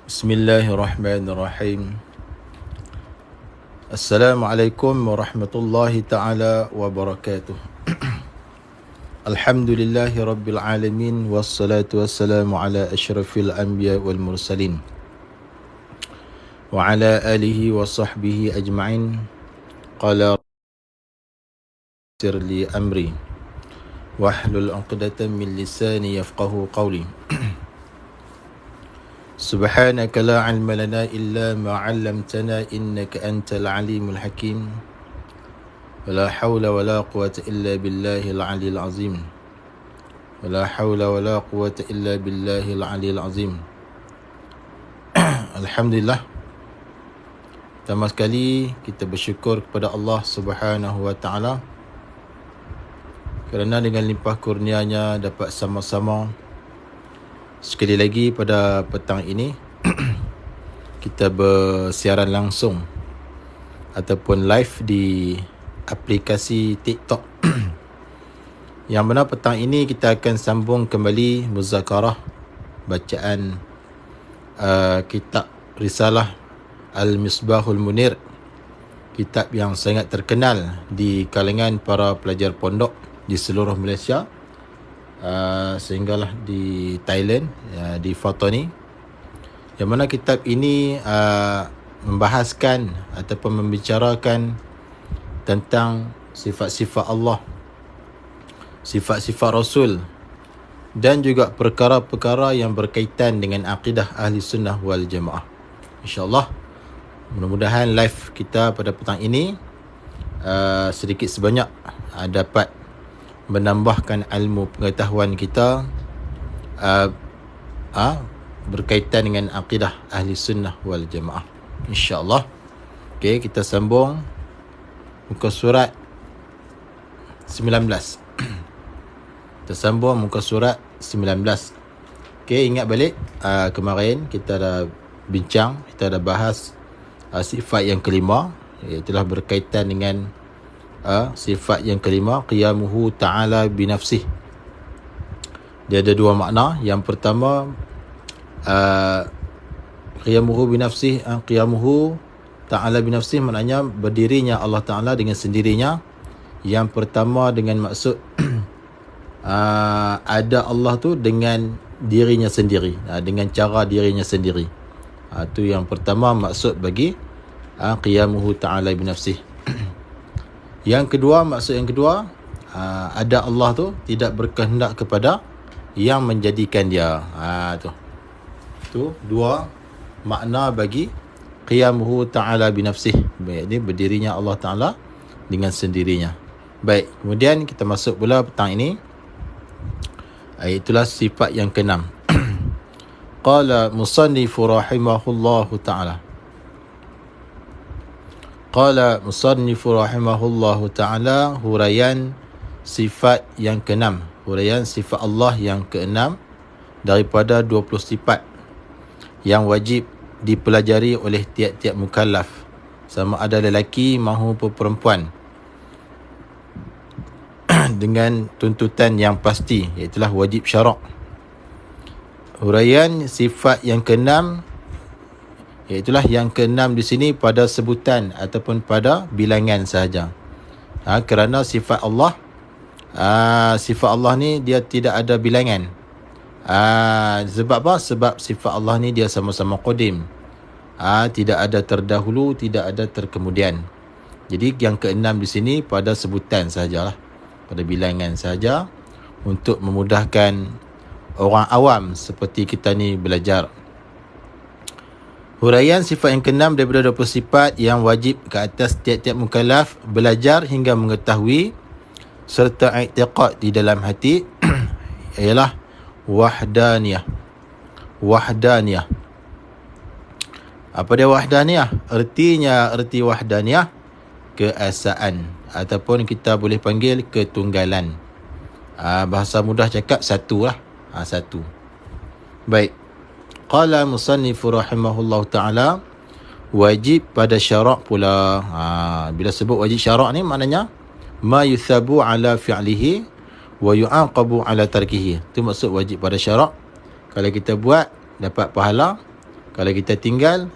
Bismillahirrahmanirrahim. Assalamualaikum warahmatullahi ta'ala wabarakatuh. Alhamdulillahi rabbil alamin. Wassalatu wassalamu ala ashrafil anbiya wal mursalin wa ala alihi wa sahbihi ajma'in. Qala sir li amri wahlul 'uqdatam min lisani yafqahu qawli. Subhanaka la ilma lana illa ma 'allamtana innaka antal alimul hakim. Wala hawla wala quwwata illa billahil aliyil azim. Wala hawla wala quwwata illa billahil aliyil azim. Alhamdulillah. Pertama sekali kita bersyukur kepada Allah Subhanahu wa taala kerana dengan limpah kurnianya dapat sama-sama sekali lagi pada petang ini kita bersiaran langsung ataupun live di aplikasi TikTok. Yang mana petang ini kita akan sambung kembali muzakarah bacaan kitab Risalah Al-Misbahul Munir, kitab yang sangat terkenal di kalangan para pelajar pondok di seluruh Malaysia, sehinggalah di Thailand, di Fatani, yang mana kitab ini membahaskan ataupun membicarakan tentang sifat-sifat Allah, sifat-sifat Rasul, dan juga perkara-perkara yang berkaitan dengan akidah Ahli Sunnah wal Jamaah. InsyaAllah, mudah-mudahan live kita pada petang ini sedikit sebanyak dapat menambahkan ilmu pengetahuan kita berkaitan dengan akidah Ahli Sunnah wal Jamaah. InsyaAllah. Okey, kita sambung muka surat 19. Kita sambung muka surat 19. Okey, ingat balik kemarin kita dah bincang, kita dah bahas sifat yang kelima, iaitu berkaitan dengan sifat yang kelima, qiyamuhu ta'ala binafsih. Dia ada dua makna. Yang pertama, qiyamuhu binafsih, qiyamuhu ta'ala binafsih maknanya berdirinya Allah Ta'ala dengan sendirinya. Yang pertama dengan maksud ada Allah tu dengan dirinya sendiri, dengan cara dirinya sendiri. Itu yang pertama maksud bagi qiyamuhu ta'ala binafsih. Yang kedua, maksud yang kedua, ada Allah tu tidak berkehendak kepada yang menjadikan dia. Tu dua makna bagi qiyamuhu ta'ala binafsih. Ini berdirinya Allah Ta'ala dengan sendirinya. Baik, kemudian kita masuk pula petang ini. Itulah sifat yang keenam. Qala musannifu rahimahullahu ta'ala. Qala musannifu rahimahullahu ta'ala, huraian sifat yang keenam, huraian sifat Allah yang keenam daripada 20 sifat yang wajib dipelajari oleh tiap-tiap mukallaf, sama ada lelaki maupun perempuan, dengan tuntutan yang pasti, iaitu wajib syarak. Huraian sifat yang keenam, iaitulah yang keenam di sini pada sebutan ataupun pada bilangan sahaja. Kerana sifat Allah, sifat Allah ni dia tidak ada bilangan. Sebab apa? Sebab sifat Allah ni dia sama-sama qadim. Tidak ada terdahulu, tidak ada terkemudian. Jadi yang keenam di sini pada sebutan sahajalah, pada bilangan sahaja, untuk memudahkan orang awam seperti kita ni belajar. Huraian sifat yang keenam daripada 20 sifat yang wajib ke atas tiap-tiap mukallaf belajar hingga mengetahui serta i'tiqad di dalam hati ialah wahdaniyah. Wahdaniyah. Apa dia wahdaniyah? Erti wahdaniyah keesaan, ataupun kita boleh panggil ketunggalan. Bahasa mudah cakap satu lah. Satu. Baik. Qala musannifu rahimahullahu ta'ala, wajib pada syarak pula. Bila sebut wajib syarak ni maknanya ma yuthabu ala fi'lihi wa yu'aqabu ala tarkihi. Itu maksud wajib pada syarak. Kalau kita buat dapat pahala, Kalau kita tinggal,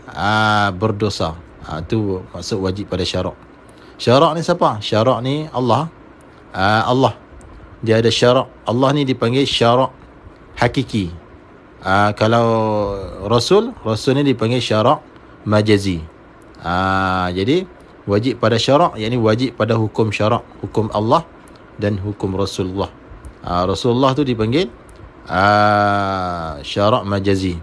berdosa. Itu maksud wajib pada syarak. Syarak ni siapa? Syarak ni Allah. Allah. Dia ada syarak. Allah ni dipanggil syarak hakiki. Kalau Rasul ni dipanggil syarak majazi. Jadi wajib pada syarak, yakni wajib pada hukum syarak, hukum Allah dan hukum Rasulullah. Rasulullah tu dipanggil syarak majazi.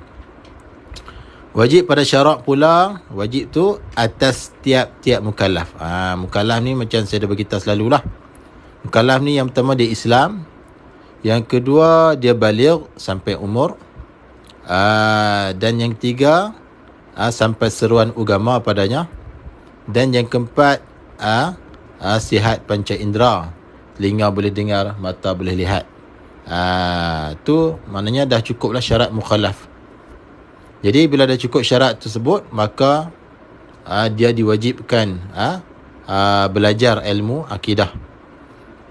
Wajib pada syarak pula, wajib tu atas tiap-tiap mukallaf. Mukallaf ni macam saya dah beritahu selalulah. Mukallaf ni yang pertama dia Islam, yang kedua dia baligh sampai umur, dan yang ketiga sampai seruan agama padanya, dan yang keempat sihat panca indera, telinga boleh dengar, mata boleh lihat. Tu maknanya dah cukuplah syarat mukallaf. Jadi bila dah cukup syarat tersebut, maka dia diwajibkan belajar ilmu akidah.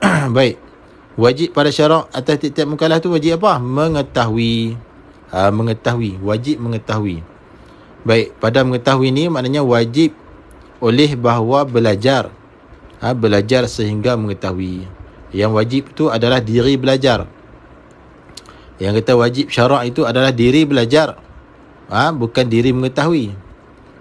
Baik. Wajib pada syarak atas tiap-tiap mukallaf tu wajib apa? Mengetahui. Wajib mengetahui. Baik, pada mengetahui ni maknanya wajib oleh bahawa belajar. Belajar sehingga mengetahui. Yang wajib tu adalah diri belajar. Yang kata wajib syarak itu adalah diri belajar. Bukan diri mengetahui.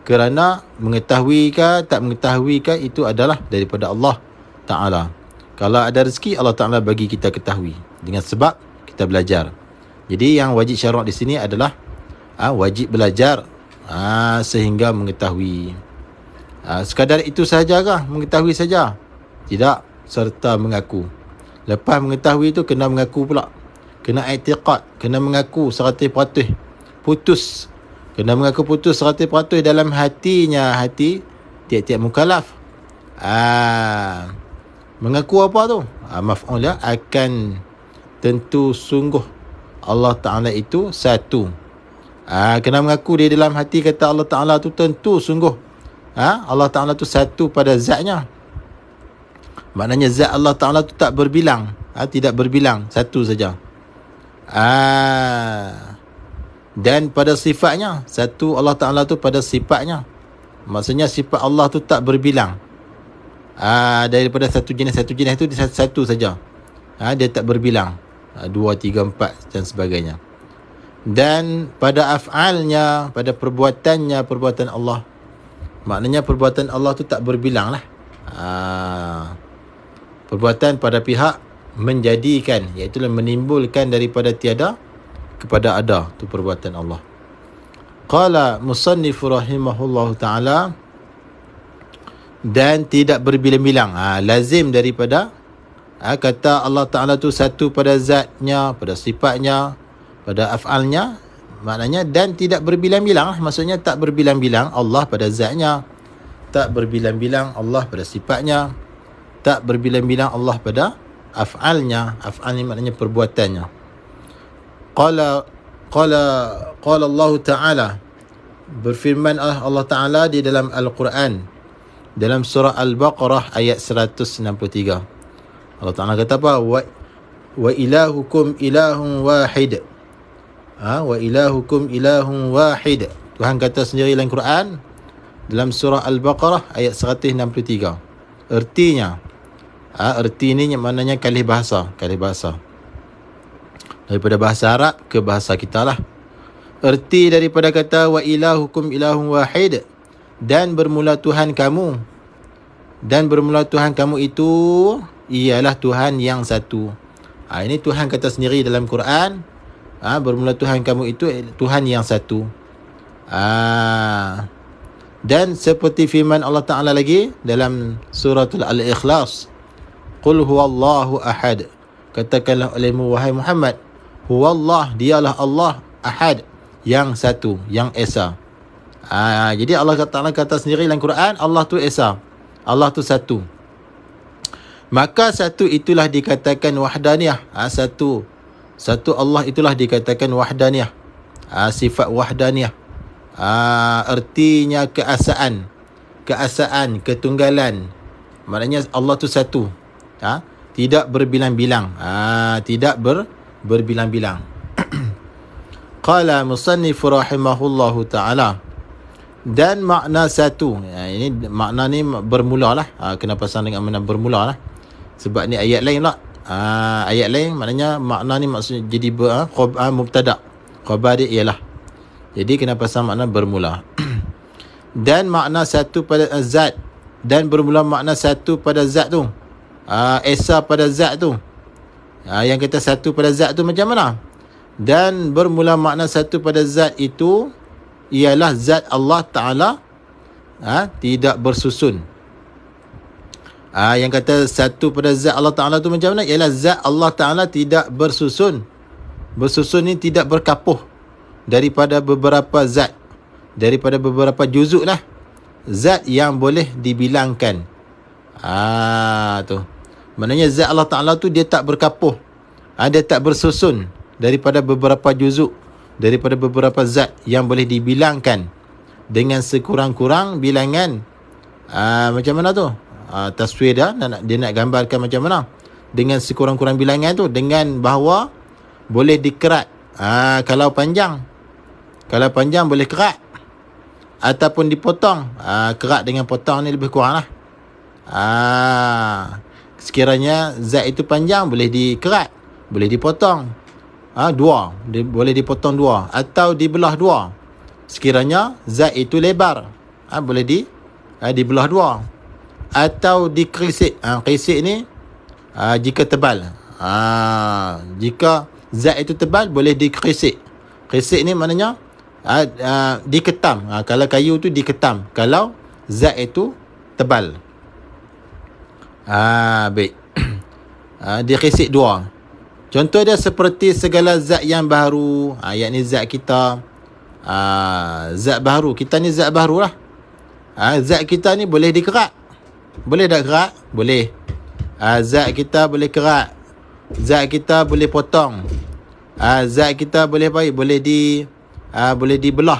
Kerana mengetahui ke tak mengetahui ke itu adalah daripada Allah Ta'ala. Kalau ada rezeki, Allah Ta'ala bagi kita ketahui dengan sebab kita belajar. Jadi yang wajib syarak di sini adalah wajib belajar sehingga mengetahui. Sekadar itu sahajakah? Mengetahui saja? Tidak, serta mengaku. Lepas mengetahui itu kena mengaku pula. Kena i'tiqad, kena mengaku 100%. Putus. Kena mengaku putus 100% dalam hatinya, hati tiap-tiap mukallaf. Mengaku apa tu? Maf'ul ya, akan tentu sungguh Allah Ta'ala itu satu. Kena mengaku di dalam hati kata Allah Ta'ala tu tentu sungguh Allah Ta'ala tu satu pada zatnya. Maknanya zat Allah Ta'ala tu tak berbilang, tidak berbilang, satu saja. Dan pada sifatnya, satu Allah Ta'ala tu pada sifatnya. Maksudnya sifat Allah tu tak berbilang. Daripada satu jenis tu satu saja. Dia tak berbilang. 2, 3, 4 dan sebagainya. Dan pada af'alnya, pada perbuatannya, perbuatan Allah. Maknanya perbuatan Allah tu tak berbilang lah. Perbuatan pada pihak menjadikan, iaitu menimbulkan daripada tiada kepada ada, tu perbuatan Allah. Qala musannif rahimahullahu ta'ala, dan tidak berbilang-bilang. Lazim daripada kata Allah Ta'ala tu satu pada zatnya, pada sifatnya, pada af'alnya. Maknanya dan tidak berbilang-bilang. Maksudnya tak berbilang-bilang Allah pada zatnya, tak berbilang-bilang Allah pada sifatnya, tak berbilang-bilang Allah pada af'alnya. Af'al ni maknanya perbuatannya. Qala Allah Ta'ala, berfirman Allah Ta'ala di dalam Al-Quran, dalam surah Al-Baqarah ayat 163. Allah Ta'ala kata apa? Wa ilahukum ilahun wahid. Wa ilahukum ilahun wahid. Tuhan kata sendiri dalam Quran, dalam surah Al-Baqarah ayat 163. Ertinya, erti ni maknanya kalih bahasa. Daripada bahasa Arab ke bahasa kita lah. Erti daripada kata wa ilahukum ilahun wahid, dan bermula Tuhan kamu. Dan bermula Tuhan kamu itu ialah Tuhan yang satu. Ini Tuhan kata sendiri dalam Quran. Bermula Tuhan kamu itu Tuhan yang satu. Dan seperti firman Allah Ta'ala lagi dalam suratul Al-Ikhlas, Qul huwallahu ahad. Katakanlah olehmu wahai Muhammad, huwallah, dialah Allah, ahad, yang satu, yang esa. Jadi Allah Ta'ala kata sendiri dalam Quran, Allah tu esa, Allah tu satu. Maka satu itulah dikatakan wahdaniyah. Satu Allah itulah dikatakan wahdaniyah. Sifat wahdaniyah. Artinya keasaan, ketunggalan. Maknanya Allah tu satu. Tidak berbilang-bilang. Tidak berbilang-bilang. Qala musannif rahimahullahu ta'ala. Dan makna satu, ini makna ni bermula lah, kena pasang dengan makna bermula lah, sebab ni ayat lain lah. Ayat lain maknanya makna ni maksudnya jadi mubtada, khabar dia ialah, jadi kena pasang makna bermula. Dan makna satu pada zat, dan bermula makna satu pada zat tu, esa pada zat tu. Yang kata satu pada zat tu macam mana? Dan bermula makna satu pada zat itu ialah zat Allah Ta'ala tidak bersusun. Yang kata satu pada zat Allah Ta'ala tu macam mana? Ialah zat Allah Ta'ala tidak bersusun. Bersusun ni tidak berkapuh daripada beberapa zat, daripada beberapa juzuk lah, zat yang boleh dibilangkan. Tu maknanya zat Allah Ta'ala tu dia tak berkapuh, dia tak bersusun daripada beberapa juzuk, daripada beberapa zat yang boleh dibilangkan dengan sekurang-kurang bilangan. Macam mana tu? Taswir dia nak gambarkan macam mana dengan sekurang-kurang bilangan tu, dengan bahawa boleh dikerat. Kalau panjang boleh kerat ataupun dipotong. Kerat dengan potong ni lebih kurang lah. Sekiranya zat itu panjang, boleh dikerat, boleh dipotong dua, boleh dipotong dua atau dibelah dua. Sekiranya zat itu lebar, boleh dibelah dua atau dikerisik. Kerisik ni jika tebal. Jika zat itu tebal, boleh dikerisik. Kerisik ni maknanya diketam. Kalau kayu tu diketam, kalau zat itu tebal. Baik. Dikerisik dua. Contoh dia seperti segala zat yang baru, yakni zat kita. Zat baru, kita ni zat baru lah. Zat kita ni boleh dikerat. Boleh tak kerat? Boleh. Zat kita boleh kerat, zat kita boleh potong, zat kita boleh boleh dibelah.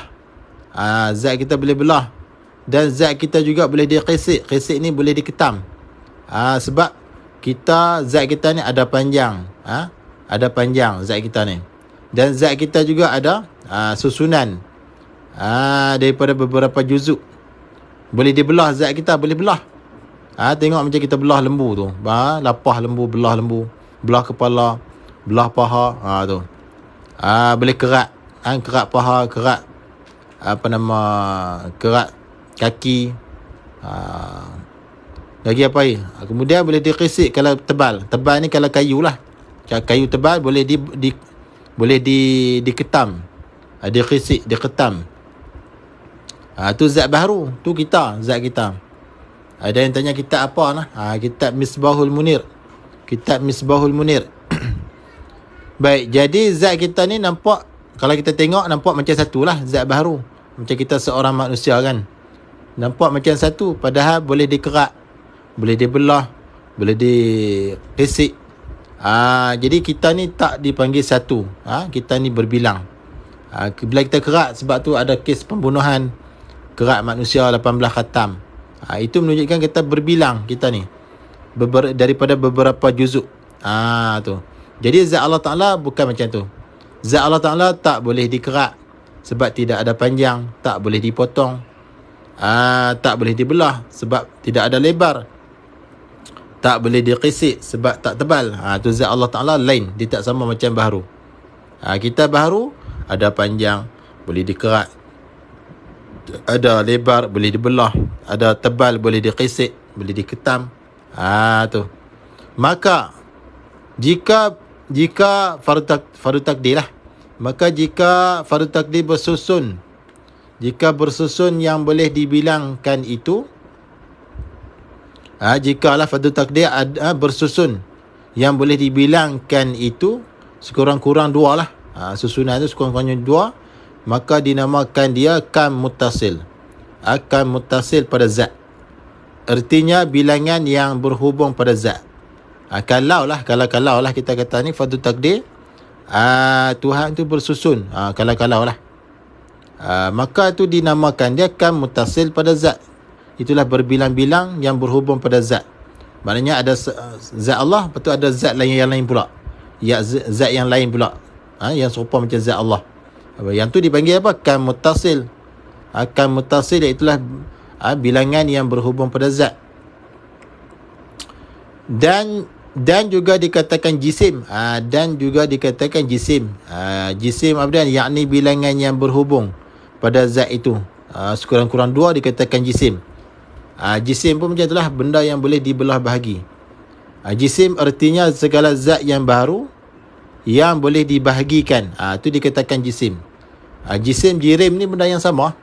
Zat kita boleh belah, dan zat kita juga boleh dikerisik. Kerisik ni boleh diketam. Sebab zat kita ni ada panjang, ada panjang zat kita ni, dan zat kita juga ada susunan daripada beberapa juzuk. Boleh dibelah zat kita, boleh belah. Tengok macam kita belah lembu tu, lapah lembu, belah lembu, belah kepala, belah paha, tu. Boleh kerat, kerat paha, kerat kerat kaki, lagi apa lagi? Kemudian boleh dikerisik kalau tebal. Tebal ni kalau kayu lah. Kayu tebal boleh diketam, dikerisik, diketam. Tu zat baru, tu zat kita. Ada yang tanya kitab apa lah? Kitab Misbahul Munir. Kitab Misbahul Munir. Baik, jadi zat kita ni nampak, kalau kita tengok nampak macam satu lah, zat baru. Macam kita seorang manusia kan, nampak macam satu, padahal boleh dikerat, boleh dibelah, boleh dikerisik. Jadi kita ni tak dipanggil satu. Kita ni berbilang. Bila kita kerat, sebab tu ada kes pembunuhan, kerat manusia 18 khatam. Itu menunjukkan kita berbilang, kita ni daripada beberapa juzuk. Tu. Jadi zat Allah Ta'ala bukan macam tu. Zat Allah Ta'ala tak boleh dikerat sebab tidak ada panjang, tak boleh dipotong, tak boleh dibelah sebab tidak ada lebar, tak boleh dikerisik sebab tak tebal. Tu zat Allah Ta'ala lain, dia tak sama macam baharu. Kita baharu ada panjang, boleh dikerat, ada lebar, boleh dibelah, ada tebal, boleh dikerisik, boleh diketam. Tu. Maka jika fardu takdir lah, maka jika fardu takdir bersusun, jika bersusun yang boleh dibilangkan itu, jikalah fardu takdir bersusun yang boleh dibilangkan itu, sekurang-kurang dua lah. Susunan itu sekurang-kurangnya dua, maka dinamakan dia kam muttasil. Kam muttasil pada zat. Artinya bilangan yang berhubung pada zat. Kalau lah kita kata ni fardu takdir, Tuhan tu bersusun. Kalau lah. Maka tu dinamakan dia kam muttasil pada zat. Itulah berbilang-bilang yang berhubung pada zat. Maknanya ada zat Allah, lepas tu ada zat lain yang lain pula. Zat yang lain pula. Yang serupa macam zat Allah. Yang tu dipanggil apa? Kam muttasil. Kam muttasil iaitulah bilangan yang berhubung pada zat. Dan juga dikatakan jisim. Dan juga dikatakan jisim. Jisim apa dia? Yakni bilangan yang berhubung pada zat itu. Sekurang-kurang 2 dikatakan jisim. Jisim pun macam itulah, benda yang boleh dibelah bahagi. Jisim artinya segala zat yang baru yang boleh dibahagikan. Itu dikatakan jisim. Jisim, jirim ni benda yang sama.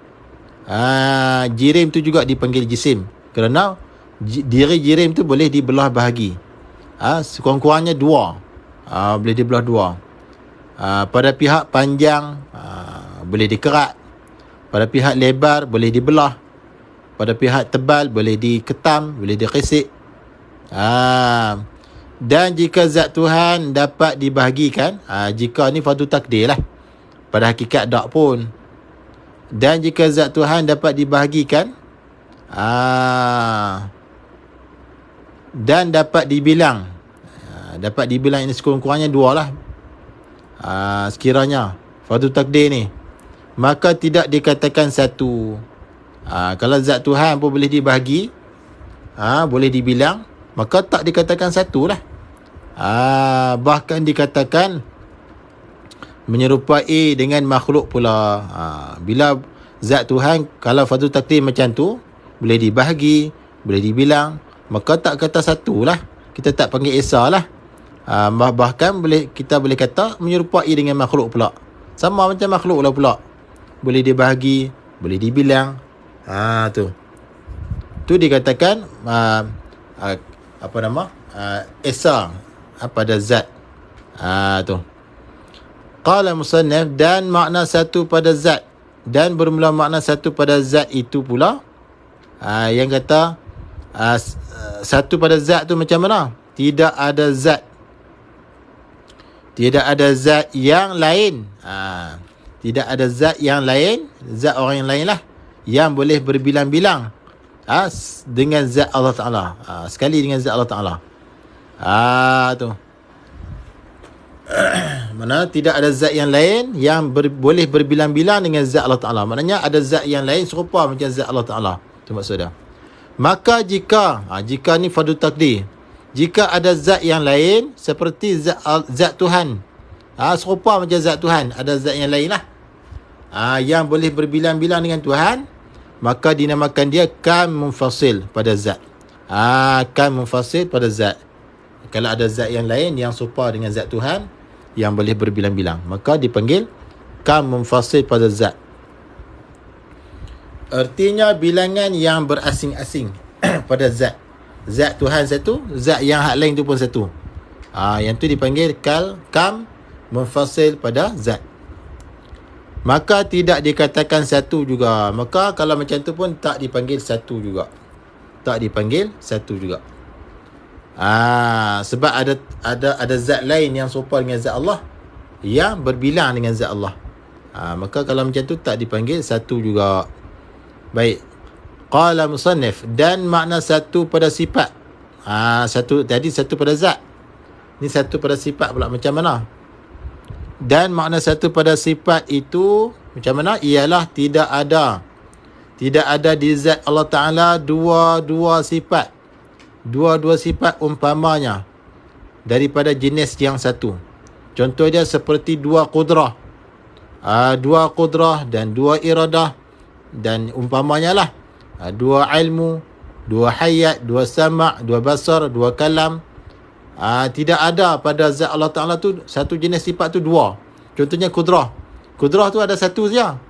Jirim tu juga dipanggil jisim kerana diri jirim tu boleh dibelah bahagi. Sekurang-kurangnya 2. Boleh dibelah 2. Pada pihak panjang boleh dikerat. Pada pihak lebar boleh dibelah. Pada pihak tebal boleh diketam, boleh dikisik. Dan jika zat Tuhan dapat dibahagikan, jika ni fardu takdir lah, pada hakikat tak pun. Dan jika zat Tuhan dapat dibahagikan dan dapat dibilang, ini sekurang-kurangnya 2 lah, sekiranya fardu takdir ni, maka tidak dikatakan satu. Kalau zat Tuhan pun boleh dibahagi, boleh dibilang, maka tak dikatakan satu lah. Bahkan dikatakan menyerupai dengan makhluk pula. Bila zat Tuhan, kalau fardu takdir macam tu, boleh dibahagi, boleh dibilang, maka tak kata satu lah. Kita tak panggil esa lah. Bahkan kita boleh kata menyerupai dengan makhluk pula. Sama macam makhluk lah pula. Boleh dibahagi, boleh dibilang. Tu dikatakan esa pada zat. Tu. Qala musannaf, dan makna satu pada zat, dan bermula makna satu pada zat itu pula. Yang kata satu pada zat tu macam mana? Tidak ada zat yang lain. Tidak ada zat yang lain, zat orang yang lain lah, yang boleh berbilang-bilang dengan zat Allah Ta'ala. Sekali dengan zat Allah Ta'ala. Tu. Mana tidak ada zat yang lain yang boleh berbilang-bilang dengan zat Allah Ta'ala. Maknanya ada zat yang lain serupa macam zat Allah Ta'ala. Itu maksudnya. Maka jika ni fardu takdir, jika ada zat yang lain seperti zat Tuhan, serupa macam zat Tuhan, ada zat yang lain lah, yang boleh berbilang-bilang dengan Tuhan, maka dinamakan dia kam munfasil pada zat. Kam munfasil pada zat. Kalau ada zat yang lain yang serupa dengan zat Tuhan, yang boleh berbilang-bilang, maka dipanggil kam munfasil pada zat. Artinya bilangan yang berasing-asing pada zat. Zat Tuhan satu, zat yang hak lain tu pun satu. Yang tu dipanggil kam munfasil pada zat. Maka tidak dikatakan satu juga. Maka kalau macam tu pun tak dipanggil satu juga. Sebab ada zat lain yang serupa dengan zat Allah, yang berbilang dengan zat Allah. Maka kalau macam tu tak dipanggil satu juga. Baik. Qala musannif, dan makna satu pada sifat. Satu tadi satu pada zat. Ni satu pada sifat pula macam mana? Dan makna satu pada sifat itu macam mana? Ialah tidak ada di zat Allah Ta'ala dua sifat umpamanya daripada jenis yang satu. Contoh dia seperti dua qudrah dan dua iradah, dan umpamanya lah dua ilmu, dua hayat, dua sama', dua basar, dua kalam. Tidak ada pada zat Allah Ta'ala tu satu jenis sifat tu dua. Contohnya qudrah tu ada satu saja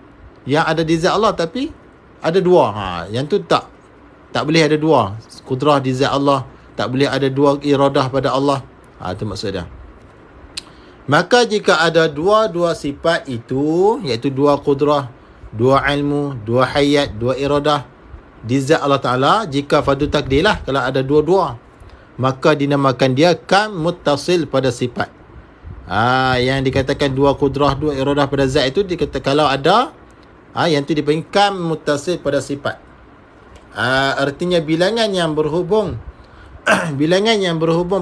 yang ada di zat Allah, tapi ada dua. Yang tu tak boleh ada dua. Qudrah di zat Allah, tak boleh ada dua iradah pada Allah. Itu maksudnya. Maka jika ada dua sifat itu, iaitu dua qudrah, dua ilmu, dua hayat, dua iradah di zat Allah Ta'ala, jika fardu takdir lah kalau ada dua-dua, maka dinamakan dia kam muttasil pada sifat. Yang dikatakan dua qudrah, dua iradah pada zat itu, dikata kalau ada, yang tu dipanggil kam muttasil pada sifat. Artinya bilangan yang berhubung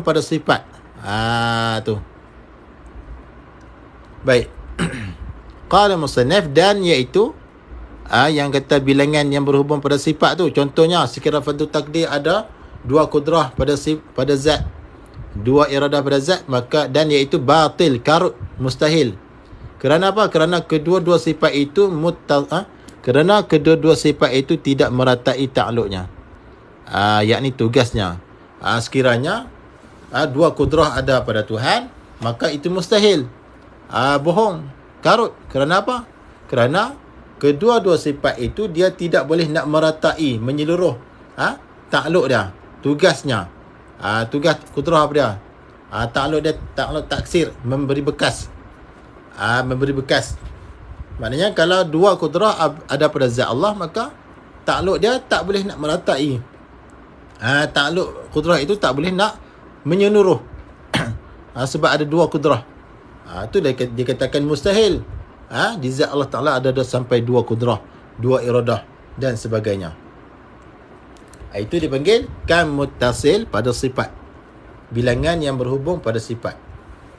pada sifat. Tu. Baik. Qala musannif, dan iaitu yang kata bilangan yang berhubung pada sifat tu. Contohnya sekira fardu takdir ada dua kudrah pada zat, dua iradah pada zat, maka dan iaitu batil, karut, mustahil. Kerana apa? Kerana kedua-dua sifat itu kerana kedua-dua sifat itu tidak meratai ta'alluqnya, yakni tugasnya. Sekiranya dua kudrah ada pada Tuhan, maka itu mustahil, bohong, karut. Kerana apa? Kerana kedua-dua sifat itu dia tidak boleh nak meratai, menyeluruh takluk dia, tugasnya. Tugas kudrah apa dia? Takluk dia, takluk taksir, memberi bekas. Memberi bekas. Maknanya kalau dua kudrah ada pada zat Allah, maka takluk dia tak boleh nak meratai. Takluk kudrah itu tak boleh nak menyeluruh. Sebab ada dua kudrah. Itu dikatakan mustahil. Di zat Allah Ta'ala ada sampai dua kudrah, dua iradah dan sebagainya. Itu dipanggil kam muttasil pada sifat, bilangan yang berhubung pada sifat.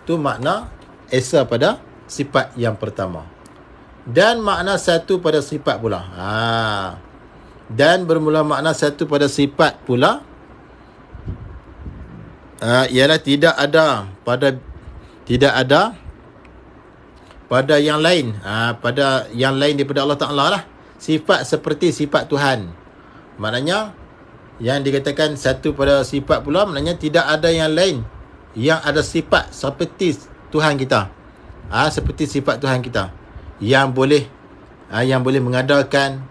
Itu makna esa pada sifat yang pertama. Dan makna satu pada sifat pula. Dan bermula makna satu pada sifat pula ialah tidak ada pada yang lain, pada yang lain daripada Allah Ta'ala lah, sifat seperti sifat Tuhan. Maknanya yang dikatakan satu pada sifat pula, maknanya tidak ada yang lain yang ada sifat seperti Tuhan kita, seperti sifat Tuhan kita, yang boleh mengadakan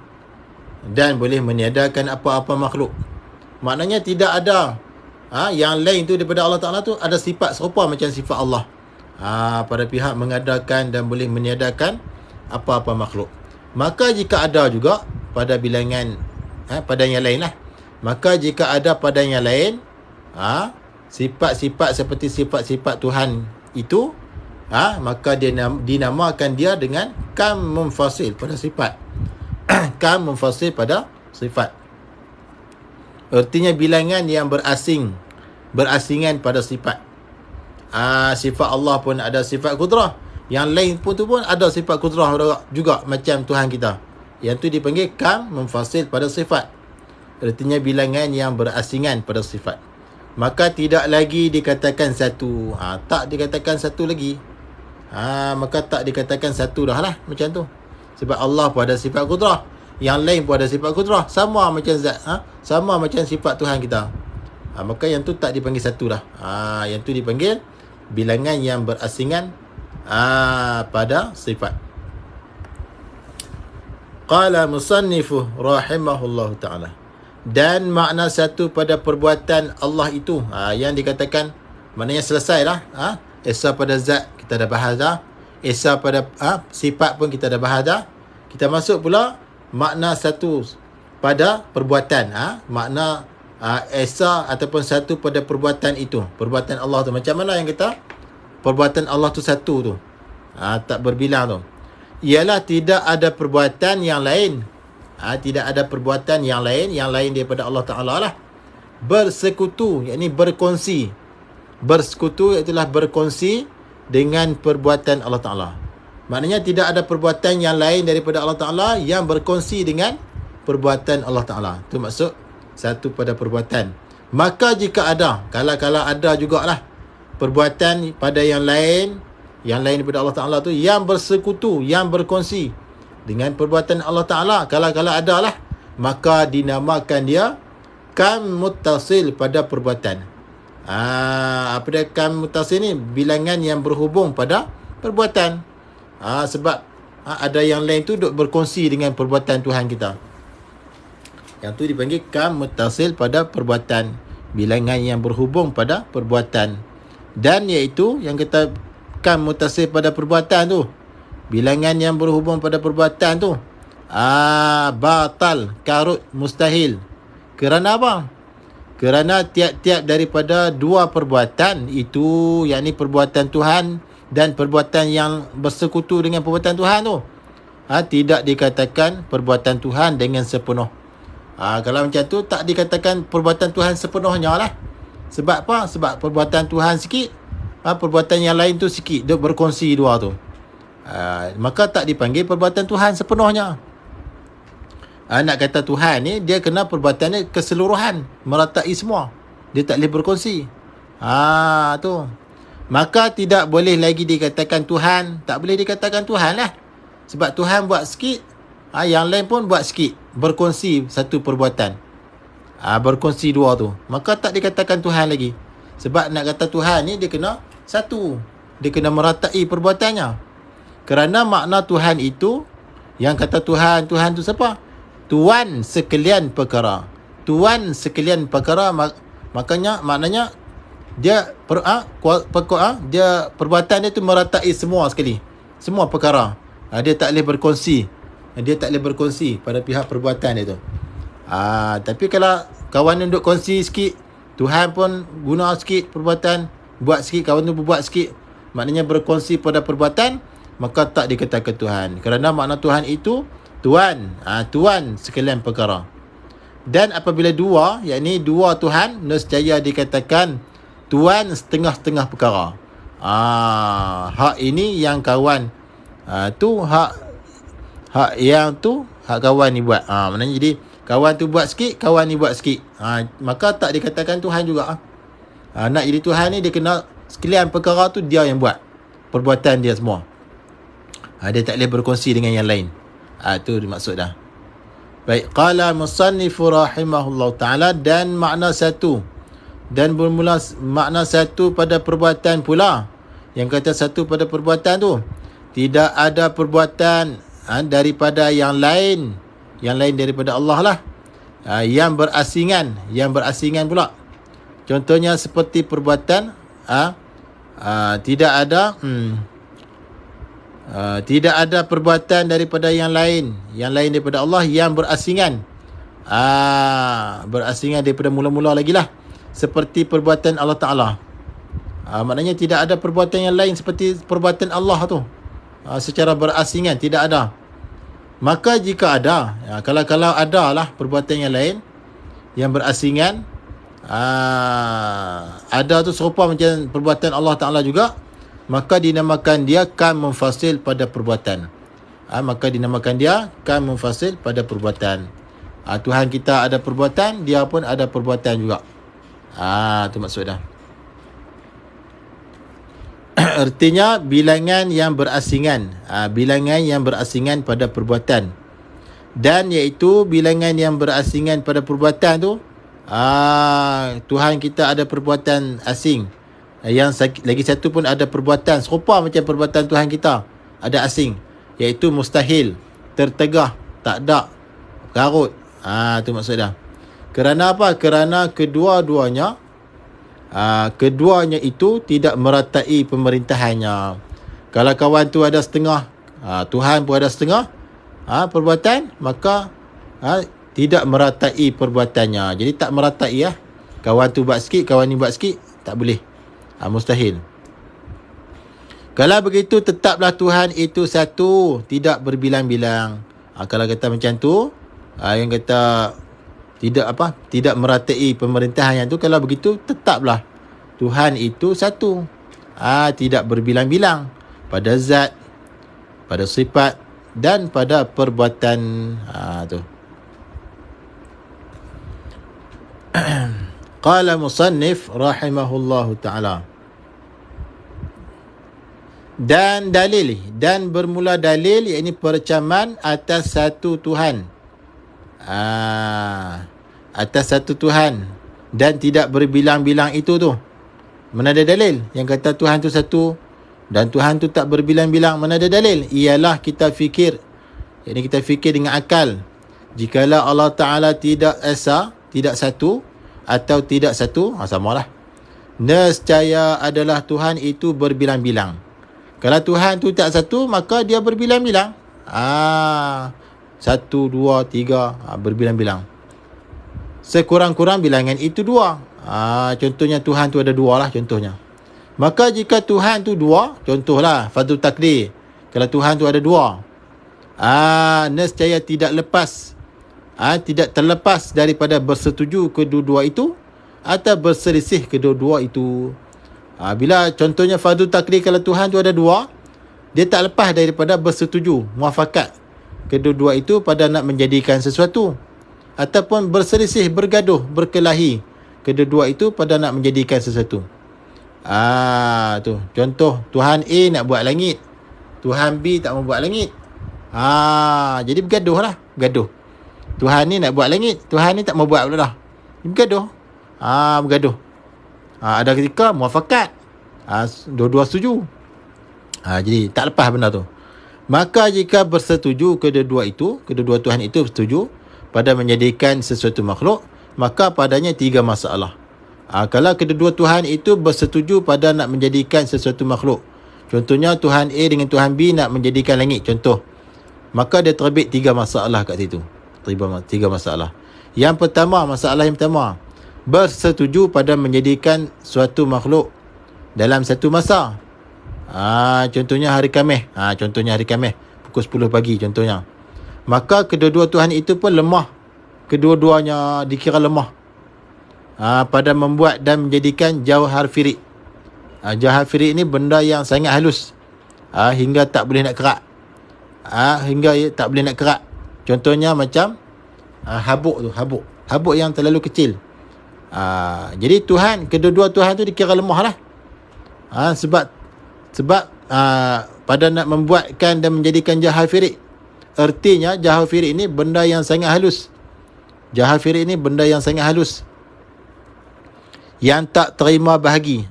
dan boleh meniadakan apa-apa makhluk. Maknanya tidak ada yang lain tu daripada Allah Ta'ala tu ada sifat serupa macam sifat Allah. Pada pihak mengadakan dan boleh meniadakan apa-apa makhluk. Maka jika ada juga pada bilangan pada yang lain lah, maka jika ada pada yang lain sifat-sifat seperti sifat-sifat Tuhan itu, maka dia dinamakan dia dengan kam munfasil pada sifat. Kam munfasil pada sifat, artinya bilangan yang berasingan pada sifat. Sifat Allah pun ada sifat kudrah, yang lain pun tu pun ada sifat kudrah juga macam Tuhan kita. Yang tu dipanggil kam munfasil pada sifat, artinya bilangan yang berasingan pada sifat. Maka tidak lagi dikatakan satu, tak dikatakan satu lagi. Maka tak dikatakan satu dah lah macam tu. Sebab Allah pun ada sifat kudrah, yang lain pun ada sifat kudrah, sama macam zat, sama macam sifat Tuhan kita. Maka yang tu tak dipanggil satu dah. Yang tu dipanggil bilangan yang berasingan pada sifat. Qala musannifu rahimahullahu ta'ala, dan makna satu pada perbuatan Allah itu, yang dikatakan maknanya selesai lah. Esa pada zat kita dah bahas dah, esa pada sifat pun kita dah bahas dah. Kita masuk pula makna satu pada perbuatan. Makna esa ataupun satu pada perbuatan itu, perbuatan Allah tu. Macam mana yang kita perbuatan Allah tu satu tu, tak berbilang tu, ialah tidak ada perbuatan yang lain, tidak ada perbuatan yang lain daripada Allah Ta'ala lah, bersekutu, yakni berkongsi. Bersekutu ialah berkongsi dengan perbuatan Allah Ta'ala. Maknanya tidak ada perbuatan yang lain daripada Allah Ta'ala yang berkongsi dengan perbuatan Allah Ta'ala. Itu maksud satu pada perbuatan. Maka jika ada, kalau ada jugalah perbuatan pada yang lain daripada Allah Ta'ala tu yang bersekutu, yang berkongsi dengan perbuatan Allah Ta'ala, kalau ada lah, maka dinamakan dia kam muttasil pada perbuatan. Apa dia kam muttasil ni? Bilangan yang berhubung pada perbuatan. Sebab ada yang lain tu duk berkongsi dengan perbuatan Tuhan kita. Yang tu dipanggil kam muttasil pada perbuatan, bilangan yang berhubung pada perbuatan. Dan iaitu yang kita kam muttasil pada perbuatan tu, bilangan yang berhubung pada perbuatan tu, batal, karut, mustahil. Kerana apa? Kerana tiap-tiap daripada dua perbuatan itu, yakni perbuatan Tuhan dan perbuatan yang bersekutu dengan perbuatan Tuhan tu, tidak dikatakan perbuatan Tuhan dengan sepenuh. Kalau macam tu tak dikatakan perbuatan Tuhan sepenuhnya lah. Sebab apa? Sebab perbuatan Tuhan sikit, perbuatan yang lain tu sikit, dia berkongsi dua tu. maka tak dipanggil perbuatan Tuhan sepenuhnya. Nak kata Tuhan ni, dia kena perbuatannya keseluruhan, meratai semua. Dia tak boleh berkongsi. Tu. Maka tidak boleh lagi dikatakan Tuhan. Tak boleh dikatakan Tuhan lah. Sebab Tuhan buat sikit, yang lain pun buat sikit. Berkongsi satu perbuatan. Berkongsi dua tu. Maka tak dikatakan Tuhan lagi. Sebab nak kata Tuhan ni, dia kena satu. Dia kena meratai perbuatannya. Kerana makna Tuhan itu, yang kata Tuhan tu siapa? Tuan sekalian perkara. Tuan sekalian perkara, maknanya dia dia perbuatan dia tu meratai semua sekali. Semua perkara. Dia tak boleh berkongsi. Dia tak boleh berkongsi pada pihak perbuatan dia tu. Tapi kalau kawan duduk kongsi sikit, Tuhan pun guna sikit perbuatan, buat sikit, kawan tu buat sikit, maknanya berkongsi pada perbuatan, maka tak dikatakan Tuhan. Kerana makna Tuhan itu Tuan. Tuan sekalian perkara. Dan apabila dua, yakni dua Tuhan, nescaya dikatakan Tuan setengah-setengah perkara. Hak ini yang kawan tu hak yang tu hak kawan ni buat. Maknanya jadi kawan tu buat sikit, kawan ni buat sikit. Maka tak dikatakan Tuhan juga. Nak jadi Tuhan ni, dia kena sekalian perkara tu dia yang buat. Perbuatan dia semua. Dia tak boleh berkongsi dengan yang lain. Itu maksud dah. Baik, qala musannifu rahimahullah ta'ala, dan makna satu. Dan bermula makna satu pada perbuatan pula. Yang kata satu pada perbuatan tu, tidak ada perbuatan daripada yang lain daripada Allah lah, yang berasingan pula. Contohnya seperti perbuatan tidak ada perbuatan daripada yang lain daripada Allah yang berasingan. Berasingan daripada mula-mula lagi lah, seperti perbuatan Allah Ta'ala. Maknanya tidak ada perbuatan yang lain seperti perbuatan Allah tu, secara berasingan tidak ada. Maka jika ada, kalau ada lah perbuatan yang lain yang berasingan, ada tu serupa macam perbuatan Allah Ta'ala juga, maka dinamakan dia kan munfasil pada perbuatan. Tuhan kita ada perbuatan, dia pun ada perbuatan juga. Tu maksud dah. Artinya bilangan yang berasingan. Bilangan yang berasingan pada perbuatan. Dan iaitu bilangan yang berasingan pada perbuatan tu, Tuhan kita ada perbuatan asing. Yang lagi satu pun ada perbuatan serupa macam perbuatan Tuhan kita, ada asing, iaitu mustahil, tertegah, tak ada, karut. Tu maksud dah. Kerana apa? Kerana keduanya itu tidak meratai pemerintahannya. Kalau kawan tu ada setengah, Tuhan pun ada setengah perbuatan, maka tidak meratai perbuatannya. Jadi tak meratai. Kawan tu buat sikit, kawan ni buat sikit, tak boleh. Mustahil. Kalau begitu, tetaplah Tuhan itu satu, tidak berbilang-bilang. Kalau kata macam tu, yang kata tidak meratai pemerintahan yang tu, kalau begitu tetaplah Tuhan itu satu, tidak berbilang-bilang pada zat, pada sifat dan pada perbuatan. Tu. Qala musannif rahimahullahu ta'ala. Dan dalil, dan bermula dalil, iaitu percaman atas satu Tuhan. Atas satu Tuhan dan tidak berbilang-bilang itu tu. Mana ada dalil yang kata Tuhan tu satu dan Tuhan tu tak berbilang-bilang? Mana ada dalil? Ialah kita fikir. Jadi kita fikir dengan akal. Jikalau Allah Ta'ala tidak esa, tidak satu atau tidak satu, samalah. Nescaya adalah Tuhan itu berbilang-bilang. Kalau Tuhan tu tak satu, maka dia berbilang-bilang. 1, 2, 3, berbilang-bilang. Sekurang-kurang bilangan itu 2. Contohnya Tuhan tu ada 2 lah contohnya. Maka jika Tuhan tu 2, contohlah fardhu takdir. Kalau Tuhan tu ada 2, nescaya tidak lepas, tidak terlepas daripada bersetuju kedua-dua itu atau berselisih kedua-dua itu. Bila contohnya fardhu takdir, kalau Tuhan tu ada 2, dia tak lepas daripada bersetuju, muafakat kedua-dua itu pada nak menjadikan sesuatu, ataupun berselisih, bergaduh, berkelahi kedua-dua itu pada nak menjadikan sesuatu. Tu contoh, Tuhan A nak buat langit, Tuhan B tak mau buat langit. Jadi bergaduh lah, bergaduh. Tuhan ni nak buat langit, Tuhan ni tak mau buat pula dah. Bergaduh. Bergaduh. Ada ketika muafakat. Dua-dua setuju. Jadi tak lepas benda tu. Maka jika bersetuju kedua-dua Tuhan itu bersetuju pada menjadikan sesuatu makhluk, maka padanya 3 masalah. Kalau kedua-dua Tuhan itu bersetuju pada nak menjadikan sesuatu makhluk, contohnya Tuhan A dengan Tuhan B nak menjadikan langit, contoh, maka dia terbit 3 masalah kat situ. 3 masalah. Yang pertama, masalah yang pertama, bersetuju pada menjadikan suatu makhluk dalam satu masa. Contohnya hari Khamis. Pukul 10 pagi contohnya. Maka kedua-dua Tuhan itu pun lemah. Kedua-duanya dikira lemah. Pada membuat dan menjadikan jauhar firik. Jauhar firik ni benda yang sangat halus. Hingga tak boleh nak kerak. Contohnya macam habuk tu. Habuk yang terlalu kecil. Jadi kedua-dua Tuhan tu dikira lemah lah. Sebab pada nak membuatkan dan menjadikan jauhar firik. Artinya jauhar firik ni benda yang sangat halus. Jauhar firik ni benda yang sangat halus, yang tak terima bahagi.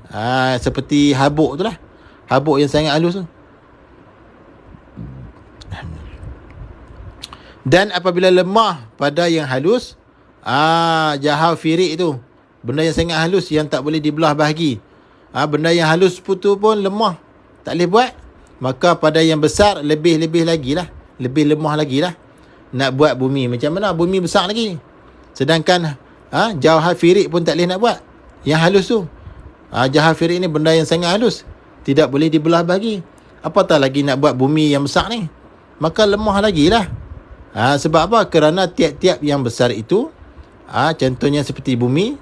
Seperti habuk tu lah. Habuk yang sangat halus tu. Dan apabila lemah pada yang halus, jauhar firik tu, benda yang sangat halus yang tak boleh dibelah bahagi. Benda yang halus tu pun lemah, tak boleh buat. Maka pada yang besar lebih lagi lah. Lebih lemah lagi lah. Nak buat bumi, macam mana bumi besar lagi? Sedangkan jauhar firik pun tak boleh nak buat. Yang halus tu. Jauhar firik ni benda yang sangat halus, tidak boleh dibelah bahagi. Apatah lagi nak buat bumi yang besar ni. Maka lemah lagi lah. Sebab apa? Kerana tiap-tiap yang besar itu, contohnya seperti bumi,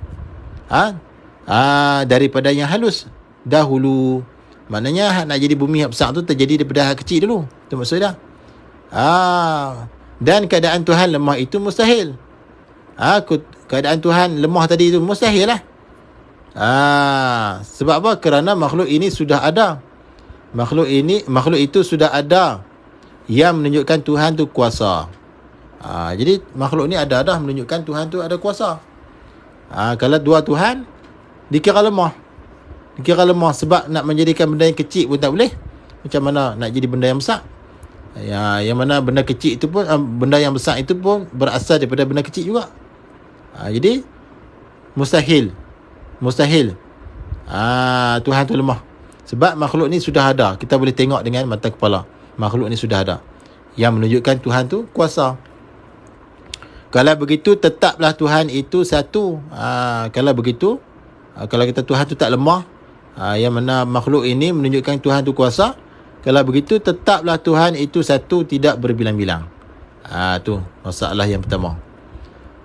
daripada yang halus dahulu. Maknanya nak jadi bumi yang besar tu terjadi daripada hal kecil dulu. Itu maksudnya. Dan keadaan Tuhan lemah itu mustahil. Keadaan Tuhan lemah tadi itu mustahil lah. Sebab apa? Kerana makhluk ini sudah ada. Makhluk itu sudah ada, yang menunjukkan Tuhan tu kuasa. Jadi makhluk ni ada dah menunjukkan Tuhan tu ada kuasa. Kalau dua Tuhan dikira lemah. Sebab nak menjadikan benda yang kecil pun tak boleh. Macam mana nak jadi benda yang besar? Yang mana benda kecil itu pun, benda yang besar itu pun berasal daripada benda kecil juga. Jadi mustahil. Tuhan tu lemah. Sebab makhluk ni sudah ada. Kita boleh tengok dengan mata kepala. Makhluk ni sudah ada, yang menunjukkan Tuhan tu kuasa. Kalau begitu, tetaplah Tuhan itu satu. Kalau begitu, kalau kita Tuhan tu tak lemah, yang mana makhluk ini menunjukkan Tuhan tu kuasa, kalau begitu tetaplah Tuhan itu satu, tidak berbilang-bilang. Tu masalah yang pertama.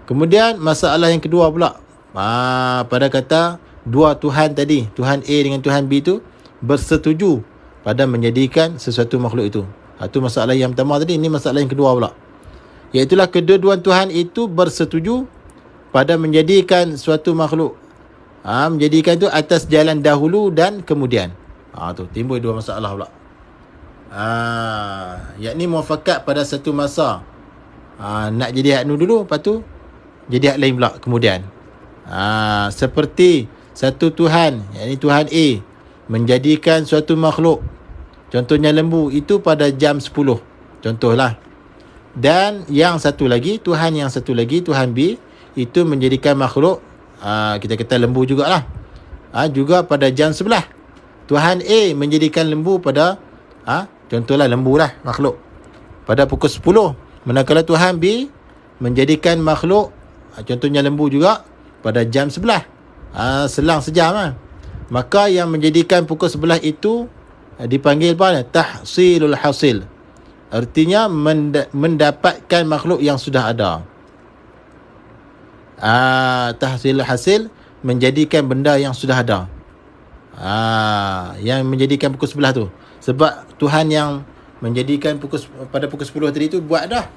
Kemudian masalah yang kedua pula, pada kata dua Tuhan tadi, Tuhan A dengan Tuhan B tu bersetuju pada menjadikan sesuatu makhluk itu. Itu masalah yang pertama tadi. Ini masalah yang kedua pula, iaitulah kedua-dua Tuhan itu bersetuju pada menjadikan suatu makhluk. Menjadikan itu atas jalan dahulu dan kemudian. Tu timbul dua masalah pula. Yakni muafakat pada satu masa. Nak jadi hak nu dulu, lepas tu jadi hak lain pula kemudian. Seperti satu Tuhan, yakni Tuhan A, menjadikan suatu makhluk, contohnya lembu, itu pada jam 10, contohlah. Dan yang satu lagi, Tuhan Tuhan B, itu menjadikan makhluk, kita kata lembu jugalah, juga pada jam 11. Tuhan A menjadikan lembu pada, contohlah lembu lah makhluk, pada pukul 10. Manakala Tuhan B menjadikan makhluk, contohnya lembu juga, pada jam 11. Selang sejam lah. Maka yang menjadikan pukul 11 itu dipanggil apa? Tahsilul hasil. Artinya mendapatkan makhluk yang sudah ada. Tahsilul hasil, menjadikan benda yang sudah ada. Yang menjadikan pukul 11 tu. Sebab Tuhan yang menjadikan pada pukul 10 tadi tu buat dah.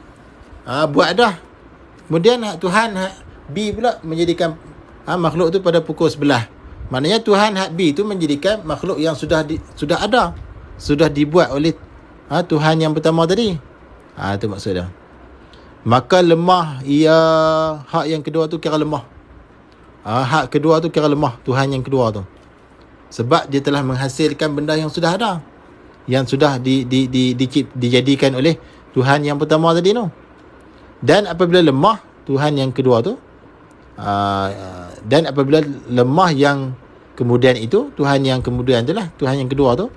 Buat dah. Kemudian Tuhan B pula menjadikan makhluk tu pada pukul 11. Maknanya Tuhan B tu menjadikan makhluk yang sudah ada. Sudah dibuat oleh Tuhan yang pertama tadi. Itu maksudnya. Maka lemah hak yang kedua tu kira lemah. Hak kedua tu kira lemah, Tuhan yang kedua tu. Sebab dia telah menghasilkan benda yang sudah ada. Yang sudah dijadikan oleh Tuhan yang pertama tadi tu. Dan apabila lemah Tuhan yang kedua tu, dan apabila lemah yang kemudian itu, Tuhan yang kemudian itulah, Tuhan yang kedua tu,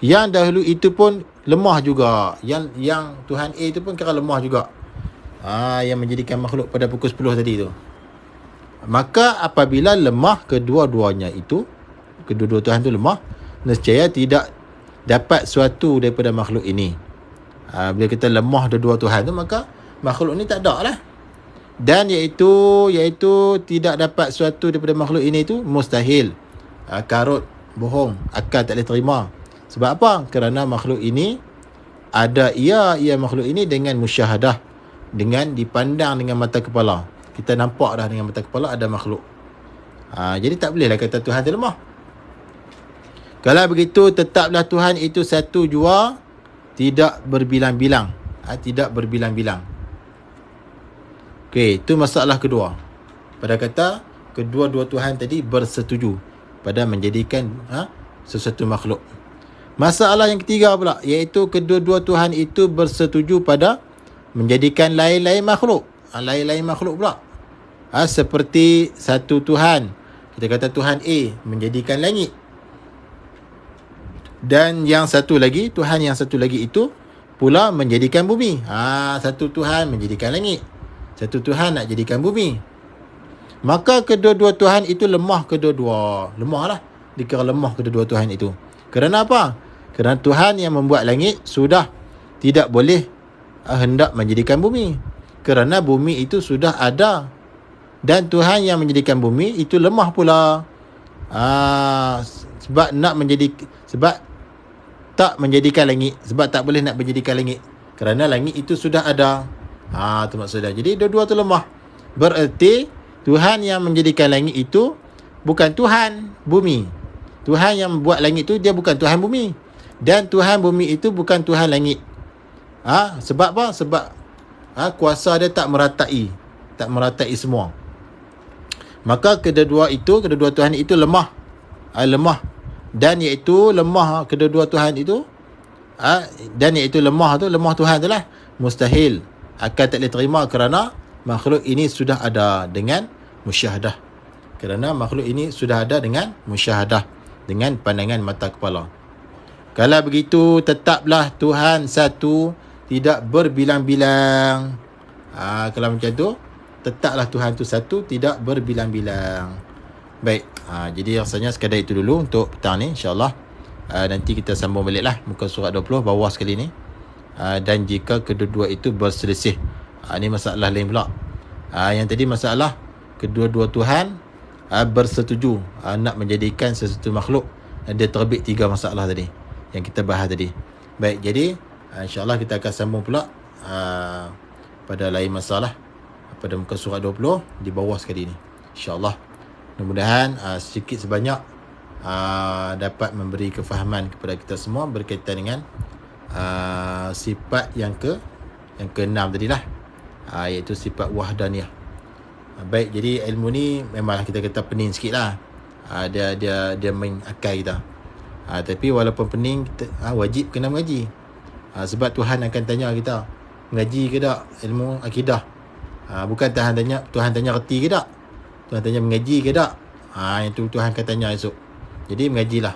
yang dahulu itu pun lemah juga. Yang Tuhan A itu pun kira lemah juga. Yang menjadikan makhluk pada pukul 10 tadi tu. Maka apabila lemah kedua-duanya itu, kedua-dua Tuhan tu lemah, nescaya tidak dapat suatu daripada makhluk ini. Bila kita lemah dua-dua Tuhan tu, maka makhluk ni tak ada lah. Dan iaitu tidak dapat suatu daripada makhluk ini tu mustahil. Karut, bohong, akal tak boleh terima. Sebab apa? Kerana makhluk ini ada makhluk ini dengan musyahadah, dengan dipandang dengan mata kepala. Kita nampak dah dengan mata kepala ada makhluk. Jadi tak bolehlah kata Tuhan tu lemah. Kalau begitu, tetaplah Tuhan itu satu jua, tidak berbilang-bilang. Tidak berbilang-bilang. Okey, itu masalah kedua. Pada kata, kedua-dua Tuhan tadi bersetuju pada menjadikan sesuatu makhluk. Masalah yang ketiga pula, iaitu kedua-dua Tuhan itu bersetuju pada menjadikan lain-lain makhluk. Lain-lain makhluk pula. Seperti satu Tuhan. Kita kata Tuhan A menjadikan langit. Dan yang satu lagi, Tuhan yang satu lagi itu pula menjadikan bumi. Satu Tuhan menjadikan langit, satu Tuhan nak jadikan bumi. Maka kedua-dua Tuhan itu lemah kedua-dua. Lemah lah. Dikira lemah kedua-dua Tuhan itu. Kerana apa? Kerana Tuhan yang membuat langit sudah tidak boleh hendak menjadikan bumi. Kerana bumi itu sudah ada. Dan Tuhan yang menjadikan bumi itu lemah pula. Sebab tak menjadikan langit. Sebab tak boleh nak menjadikan langit. Kerana langit itu sudah ada. Itu maksudnya. Jadi dua-dua tu lemah. Bererti Tuhan yang menjadikan langit itu bukan Tuhan bumi. Tuhan yang buat langit itu dia bukan Tuhan bumi. Dan Tuhan bumi itu bukan Tuhan langit. Sebab apa? Sebab kuasa dia tak meratai. Tak meratai semua. Maka kedua-dua Tuhan itu lemah. Lemah. Dan iaitu lemah kedua-dua Tuhan itu, dan iaitu lemah Tuhan tu lah mustahil, akal tak boleh terima kerana makhluk ini sudah ada dengan musyahadah. Kerana makhluk ini sudah ada dengan musyahadah, dengan pandangan mata kepala. Kalau begitu, tetaplah Tuhan satu, tidak berbilang-bilang. Kalau macam tu, tetaplah Tuhan tu satu, tidak berbilang-bilang. Baik, jadi rasanya sekadar itu dulu untuk petang ni, insyaAllah. Nanti kita sambung balik lah muka surat 20 bawah sekali ni. Dan jika kedua-dua itu berselisih, ini masalah lain pula. Yang tadi masalah kedua-dua Tuhan bersetuju nak menjadikan sesuatu makhluk. Dia terbit 3 masalah tadi yang kita bahas tadi. Baik, jadi insyaAllah kita akan sambung pula pada lain masalah pada muka surat 20 di bawah sekali ni, insyaAllah. Mudah-mudahan sedikit sebanyak dapat memberi kefahaman kepada kita semua berkaitan dengan sifat yang ke-6 tadilah, iaitu sifat wahdaniyah. Baik, jadi ilmu ni memanglah kita kata pening sikit lah. Dia main akal kita. Tapi walaupun pening, wajib kena mengaji. Sebab Tuhan akan tanya kita, mengaji ke tak ilmu akidah. Bukan Tuhan tanya reti ke tak, Tuhan tanya mengaji ke tak. Itu Tuhan akan tanya esok. Jadi mengajilah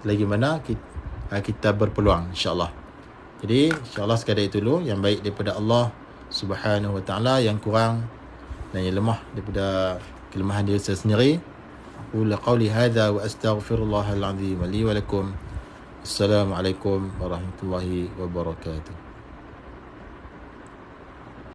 selagi mana kita berpeluang, insyaAllah. Jadi insyaAllah sekadar itu dulu. Yang baik daripada Allah Subhanahu Wa Taala, yang kurang dan yang lemah daripada kelemahan diri saya sendiri. Aqulu qawli hadza wa astaghfirullahal azim li wa lakum. Assalamualaikum warahmatullahi wabarakatuh.